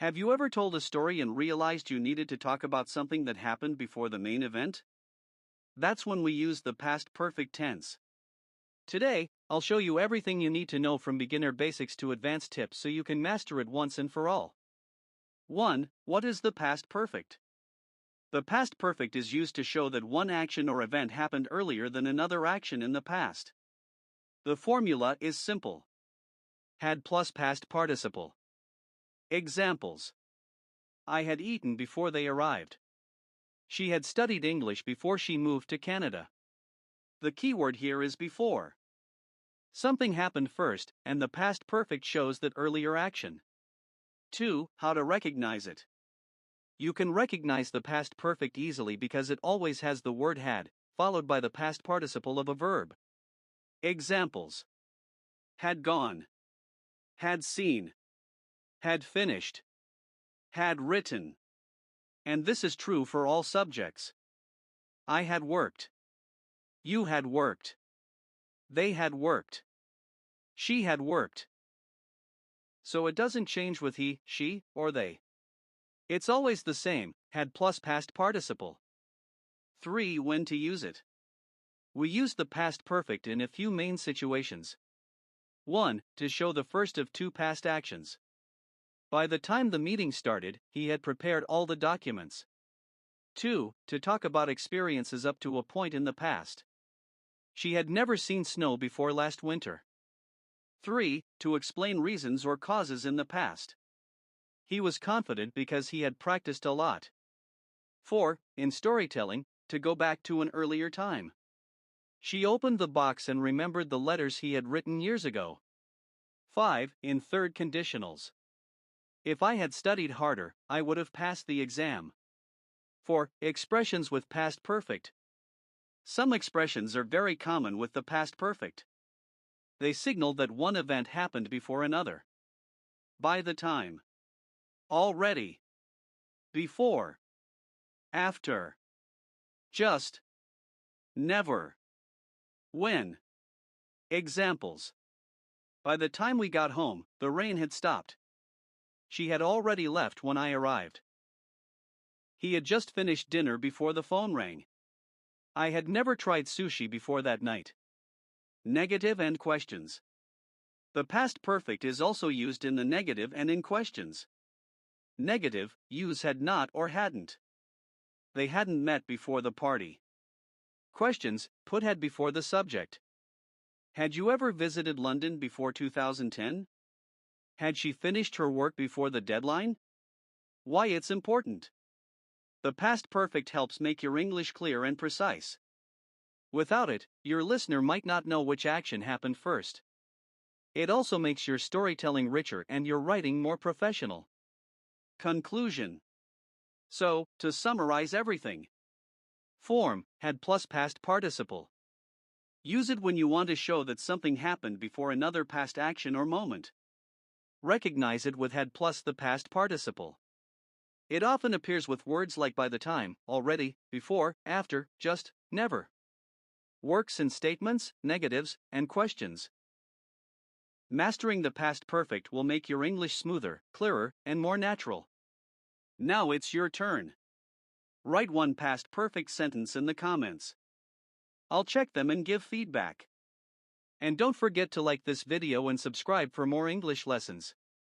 Have you ever told a story and realized you needed to talk about something that happened before the main event? That's when we use the past perfect tense. Today, I'll show you everything you need to know from beginner basics to advanced tips so you can master it once and for all. 1. What is the past perfect? The past perfect is used to show that one action or event happened earlier than another action in the past. The formula is simple. Had plus past participle. Examples. I had eaten before they arrived. She had studied English before she moved to Canada. The keyword here is before. Something happened first, and the past perfect shows that earlier action. 2. How to recognize it. You can recognize the past perfect easily because it always has the word had, followed by the past participle of a verb. Examples. Had gone. Had seen. Had finished. Had written. And this is true for all subjects. I had worked. You had worked. They had worked. She had worked. So it doesn't change with he, she, or they. It's always the same, had plus past participle. 3. When to use it. We use the past perfect in a few main situations. 1. To show the first of two past actions. By the time the meeting started, he had prepared all the documents. 2. To talk about experiences up to a point in the past. She had never seen snow before last winter. 3. To explain reasons or causes in the past. He was confident because he had practiced a lot. 4. In storytelling, to go back to an earlier time. She opened the box and remembered the letters he had written years ago. 5. In third conditionals. If I had studied harder, I would have passed the exam. 4. Expressions with past perfect. Some expressions are very common with the past perfect. They signal that one event happened before another. By the time. Already. Before. After. Just. Never. When. Examples. By the time we got home, the rain had stopped. She had already left when I arrived. He had just finished dinner before the phone rang. I had never tried sushi before that night. Negative and questions. The past perfect is also used in the negative and in questions. Negative, use had not or hadn't. They hadn't met before the party. Questions, put had before the subject. Had you ever visited London before 2010? Had she finished her work before the deadline? Why it's important. The past perfect helps make your English clear and precise. Without it, your listener might not know which action happened first. It also makes your storytelling richer and your writing more professional. Conclusion. So, to summarize everything. Form, had plus past participle. Use it when you want to show that something happened before another past action or moment. Recognize it with had plus the past participle. It often appears with words like by the time, already, before, after, just, never. Works in statements, negatives, and questions. Mastering the past perfect will make your English smoother, clearer, and more natural. Now it's your turn. Write one past perfect sentence in the comments. I'll check them and give feedback. And don't forget to like this video and subscribe for more English lessons.